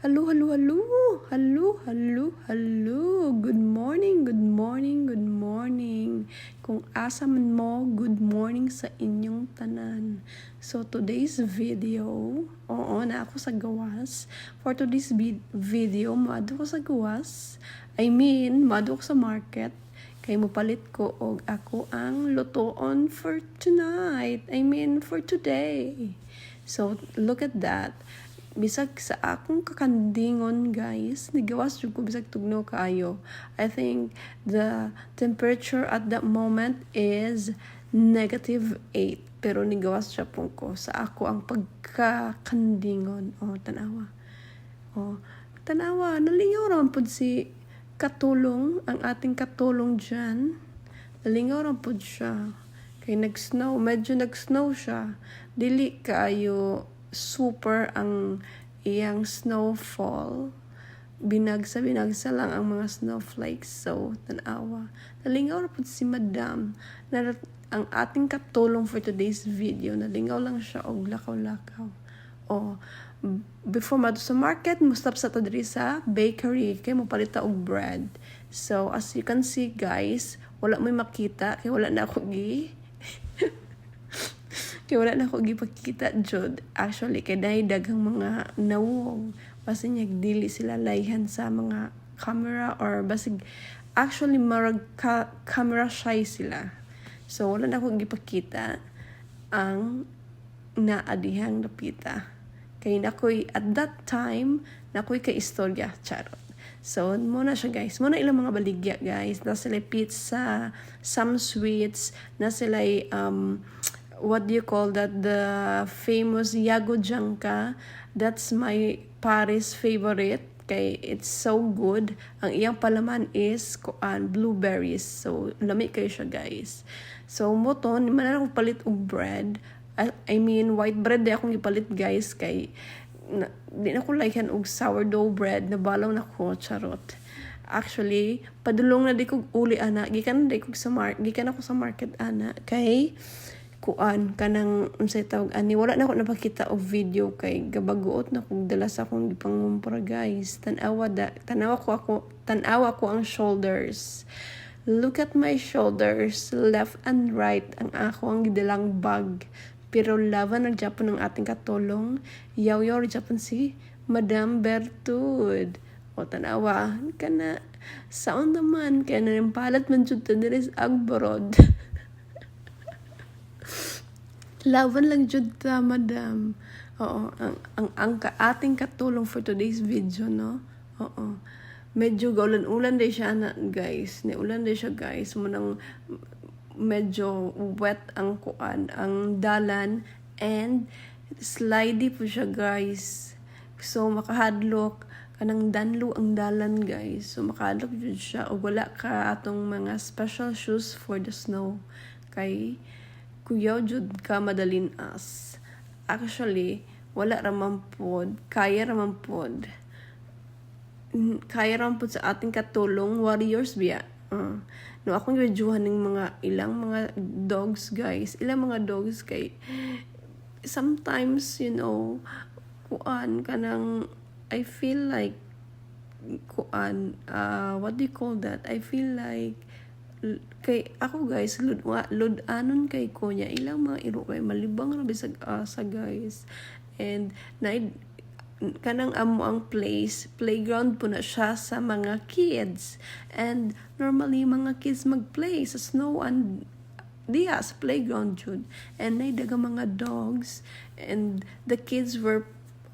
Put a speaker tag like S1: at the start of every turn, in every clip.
S1: Hello, hello, hello. Hello, hello, hello. Good morning, good morning, good morning. Kung asa man mo, good morning sa inyong tanan. So today's video, na ako sa gawas. For today's video, maado ko sa gawas. Maado ko sa market. Kay mopalit ko og ako ang lutoon for tonight. For today. So look at that. Bisag sa akong kakandingon guys, nigawas jud ko bisag tugno kaayo. I think the temperature at that moment is -8, pero nigawas siya pong ko sa ako ang pagkakandingon. Tanawa, nalingaw raman pud si katulong, ang ating katulong dyan. Nalingaw raman pud siya. Kay medyo nag-snow siya. Dili kaayo super ang iyang snowfall. Binagsa lang ang mga snowflakes. So, tanawa. Nalingaw na po si Madam. Ang ating katulong for today's video, nalingaw lang siya og lakaw-lakaw. Before mado sa market, mustap sa tadri sa bakery kay mopalita og bread. So, as you can see guys, wala may makita kay wala na ako wala na ako gipakita jud. Actually, kay daghang mga nawong. Basig dili sila layhan sa mga camera or basig actually marag camera shy sila. So, wala na ako gipakita ang naadihang napita. Kay nakoy at that time, nakoy kay istorya, charot. So, muna siya guys. Muna ilang mga baligya guys. Na sila pizza, some sweets, na sila what do you call that, the famous Yago Jangka. That's my Paris favorite kay it's so good. Ang iyang palaman is blueberries, so lami kayo siya guys. So moton man ako palit og bread, white bread di akong ipalit guys kay di na ko likehan og sourdough bread na balaw na ko, charot. Actually padulong na di ko uli ana gikan ako sa market ana kay kanang unsay tawag ani, wala na ako napakita og video kay gabaguot na kog dala sa akong gipangumpra guys. Tanawa ko ang shoulders. Look at my shoulders, left and right ang ako ang gidalang bag. Pero laban ng Japon ng ating katulong, yaw-yaw Japon si Madam Bertud. Tanawa kana sound naman kay narimpalat man jud ta diri sa Agborod. Laban lang jud ta, Madam. Ang ating katulong for today's video, no? Medyo gaulan-ulan din siya na, guys. Ulan din siya, guys. Munang medyo wet ang ang dalan, and slidey po siya, guys. So, makahadlok kanang danlo ang dalan, guys. So, makahadlok jud siya. O wala ka atong mga special shoes for the snow. Kay kuyaw jud ka madalin as. Actually, wala raman pod, kaya raman pod sa ating katulong warriors biya. No, akong gijuhan ng ilang mga dogs guys, kay sometimes kanang I feel like what do you call that, I feel like kay ako guys, anon kay kunya ilang mga iro kay malibang ra bisag asa guys. And kanang amo ang playground po na siya sa mga kids, and normally mga kids magplay sa snow and diya sa playground jud, and daga mga dogs, and the kids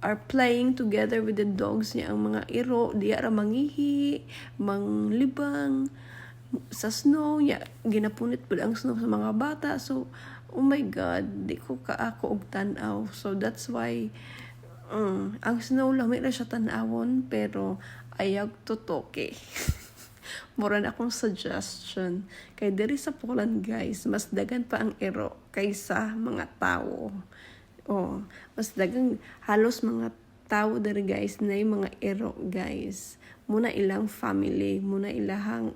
S1: are playing together with the dogs niya. Ang mga iro diya ra mangihi, manglibang sa snow niya, ginapunit po ang snow sa mga bata. So, oh my God, di ko kaako og tanaw. So, that's why, ang snow lami na siya tanawon, pero ayaw tutoke. Mura na akong suggestion. Kay diri sa Poland, guys, mas dagan pa ang ero kaysa mga tao. Mas dagang halos mga tao diri guys na yung mga ero guys. Muna ilang family, muna ilahang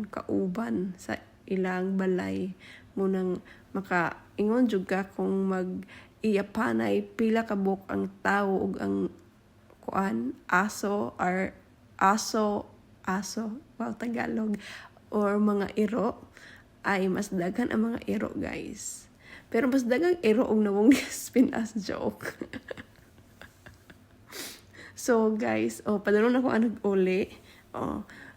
S1: kauban sa ilang balay. Munang makaingon jud ka kung mag iyapanay pila ka buok ang tao ug ang kuan aso or aso wow Tagalog or mga iro ay mas daghan ang mga iro guys. Pero mas daghang iro og nawong spinas joke. So guys, padulong na ko ang nag-uli.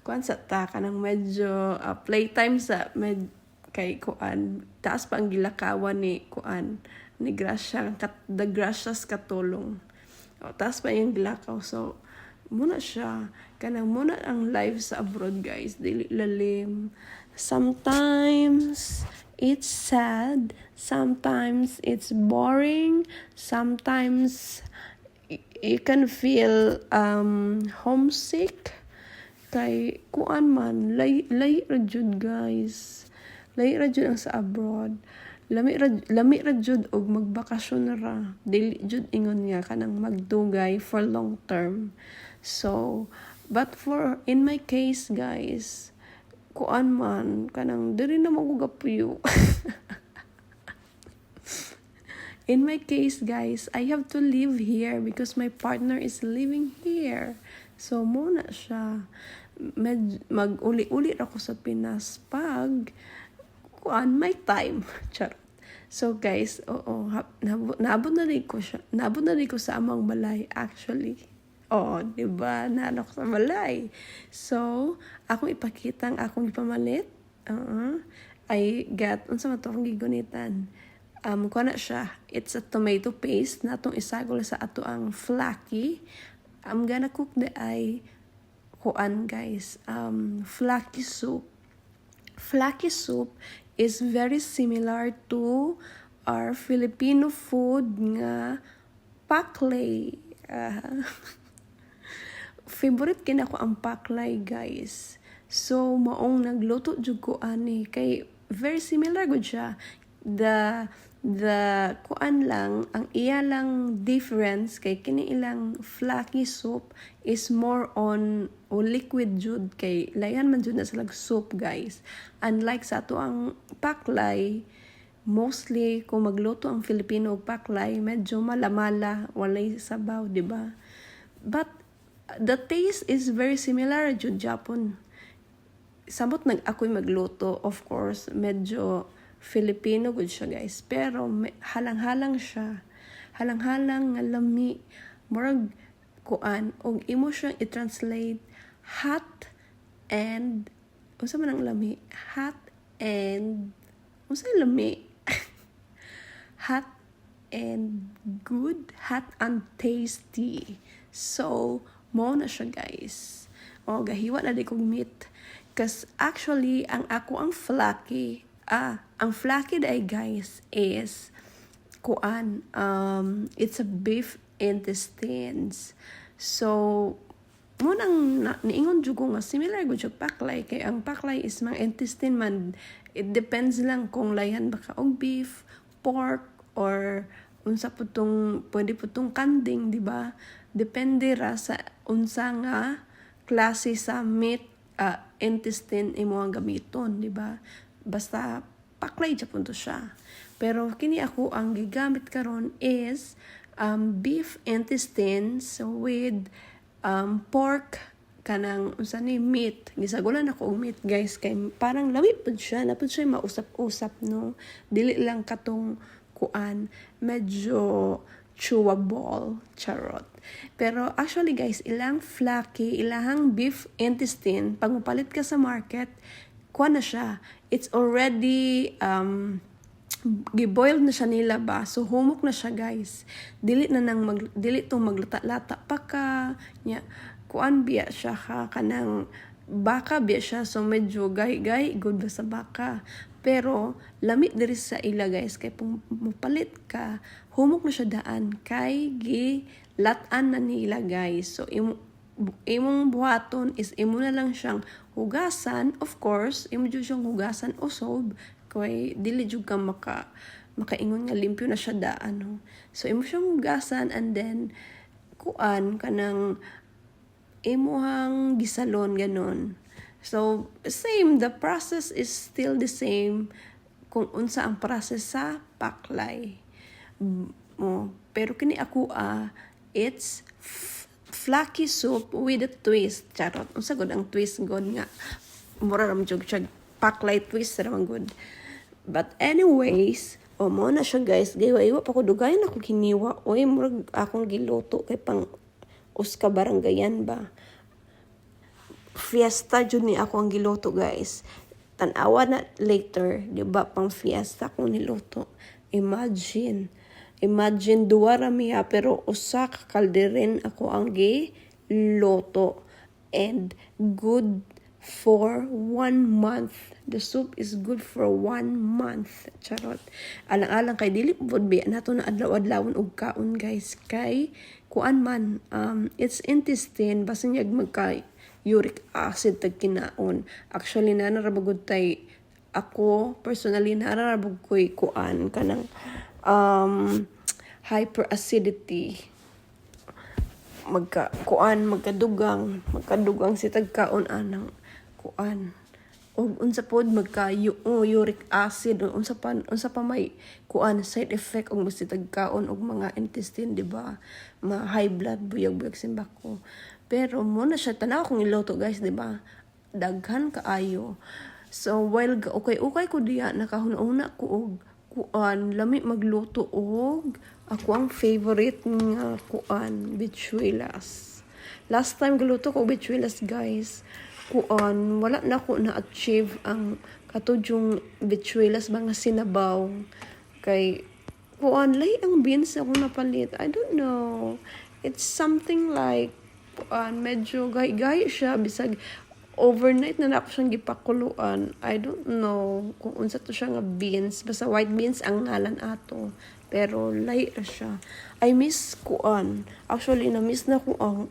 S1: Kuan sa ta kanang medyo playtime sa kay kuan taas pa ang gilakawan ni kuan ni Gracia the Gracias katulong. Taas pa yung gilakaw. So muna siya kanang muna ang live sa abroad guys, dili lalim. Sometimes it's sad, sometimes it's boring, sometimes you can feel homesick kay kuan man lay ra jud guys, lay ra jud ang sa abroad, lami ra jud og magbakasyon ra, dili jud ingon nga kanang magdugay for long term. So but for in my case guys, kuan man kanang diri na magugapuyo. In my case, guys, I have to live here because my partner is living here. So, muna siya. Mag-uli-uli ako sa Pinas pag may time. Charot. So, guys, naabot na rin ko siya. Naabot na rin ko sa amang balay, actually. Diba? Naano ko sa balay. So, akong ipakita ang akong ipamalit. I got, unsa man to akong gigunitan. Kuha na siya. It's a tomato paste na itong isagol sa ato ang flaky. I'm gonna cook the kuan guys. Flaky soup. Flaky soup is very similar to our Filipino food nga paklay. Favorite kina ko ang paklay guys. So maong nagluto jud ko ani kay very similar gud siya. The kuan lang ang iya lang difference kay kini ilang flaky soup is more on liquid jud kay layan man jud na sila soup guys, unlike sa ato ang paklay. Mostly kung magluto ang Filipino og paklay medyo malamala, walay sabaw, di ba? But the taste is very similar jud Japon. Samot ako'y magluto, of course medyo Filipino good siya guys, pero halang-halang siya, halang-halang nga lami, murag kuan og imo siyang i-translate hot and unsa man ang lami, hot and unsa lami. Hot and good, hot and tasty. So mo na siya guys. Gahiwa na di kog meat kas actually ang flaky ang flaky day guys is kuan it's a beef intestines. So mo nang niingon jud ko nga similar gud jud paklay kay ang paklay is mga intestine man, it depends lang kung layan ba ka og beef, pork or unsa putong pwede putong kanding, di ba? Depende ra sa unsa nga klase sa meat intestine imo ang gamiton, di ba? Basta paklay Japon to siya. Pero kini ako ang gigamit karon is beef intestines with pork kanang unsa ni meat. Gisagulan ako og meat guys kay parang lami pud siya, napud siya mausap-usap no. Dili lang katong kuan, medyo chewable, charot. Pero actually guys, ilang flaky, ilang beef intestine pag mapalit ka sa market, kuan na siya. It's already giboiled na siya nila ba, so humok na siya guys. Dili tong maglata-lata pa ka nya, kuan biya siya kanang baka biya siya, so medyo gay good ba sa baka. Pero lami diri sa ila guys kay kung mapalit ka, humok na siya daan kay gilatan na nila guys. So imong buhaton is imo na lang siyang hugasan, of course imo jud siyang hugasan usab kay dili jud ka makaingon nga limpyo na siya daan no. So imo siyang hugasan and then kuan kanang imuhang gisalon ganon. So same, the process is still the same kung unsa ang process sa paklay. Pero kini ako it's flaky soup with a twist. Charot. Unsa gud ang twist god nga. Mura ram jug siya paklay twist ramang good. But anyways, mo na siya guys. Gaywa-iwa pa ko dugayan ako hiniwa. Oy, murag akong giluto kay pang uska baranggayan ba. Fiesta jud ni ako ang giluto guys. Tanawa na later, di ba pang fiesta akong niluto. Imagine duwa ramiya pero usa ka kalderin ako ang giluto. And good for 1 month. The soup is good for 1 month. Charot. Alang-alang kay dili pud bi nato na adlaw-adlawon og kaon guys. Kay kuan man it's intestine basta nyag magka uric acid tag kinaon. Actually narabagod tay ako personally narabag koy kuan kanang hyperacidity. Magkadugang si tagkaon anang kuan. Og unsa pod uric acid unsa pa may kuan side effect og basta tagkaon og mga intestine, di ba? High blood, buyag-buyag simbak ko. Pero mo na siya tanaw kong iloto guys, di ba? Daghan kaayo. So while ukay ko diya nakahuna ko og kuan lami magluto og ako ang favorite nga kuan bichuelas. Last time galuto ko bichuelas guys. Kuan wala na ko na achieve ang katudyong bichuelas mga sinabaw kay kuan lay ang beans ako napalit. I don't know. It's something like medyo gay siya bisag overnight na ako siyang gipakuluan. I don't know kung unsa to siya nga beans. Basta white beans ang ngalan ato. Pero lay siya. I miss kuan. Actually, na-miss na ko ang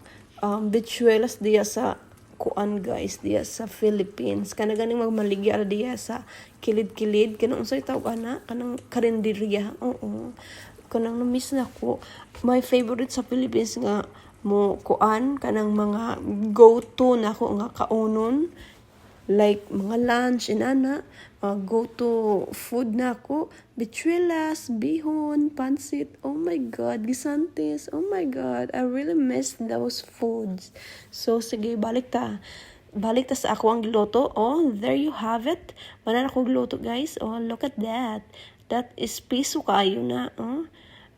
S1: bichuelas diya sa kuan guys. Diya sa Philippines. Kanaganing magmaligya diya sa kilid-kilid. Kanang unsay tawag ana? Kanang karinderya. Oo. Kanang na-miss na ko. My favorite sa Philippines nga mo kuan kanang mga go-to na ko nga kaunon like mga lunch inana go-to food na ko bichuelas, bihon, pansit. Oh my god, gisantes. Oh my god, I really miss those foods. So sige, balik ta sa ako ang giluto. Oh, there you have it. Manan ako giluto guys. Oh, look at that. That is piso kayo na.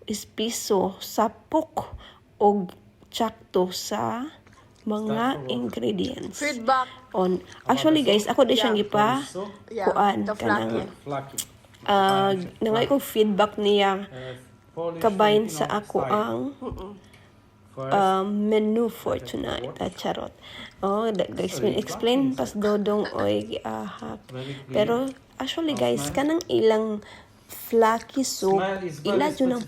S1: Is piso sapok og tsakto sa mga ingredients.
S2: Feedback.
S1: Actually guys, ako din siyang gipa kuan kanang nangay kong feedback niya kabayin sa ako ang menu for tonight. Charot. Guys, explain pas dodong oy giahak. Pero actually guys, kanang ilang flaky soup, ila dyan ang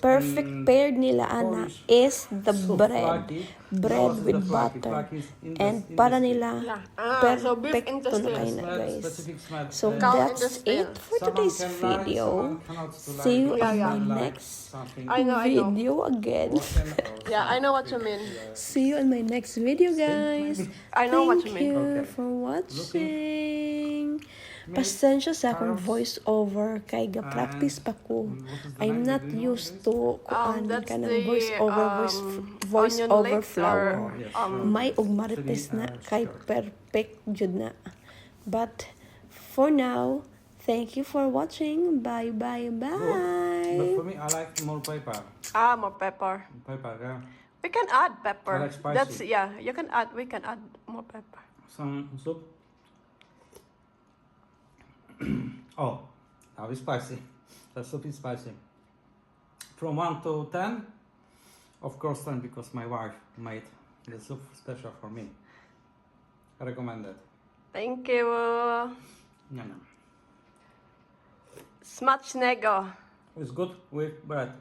S1: perfect pair nila ana is the bread with butter. And para nila perfecto na kayo na guys. So that's it for today's video. See you in my next video again.
S2: Yeah, I know what you mean.
S1: See you in my next video guys.
S2: I know what you mean.
S1: Thank you for watching. Pasensya sa akong voice over kay ga-practice pa ko. I'm not used to kuan ka ng voice over flower. May og marites na kay perfect jud na. But for now, thank you for watching. Bye.
S3: But for me, I like more pepper.
S2: More pepper.
S3: Pepper, yeah.
S2: We can add pepper.
S3: I like spicy.
S2: We can add more pepper.
S3: Some soup. Oh, now it's spicy. The soup is spicy. From 1 to 10, of course 10 because my wife made the soup special for me. Recommended.
S2: Thank you.
S3: Yum.
S2: Smacznego.
S3: It's good with bread.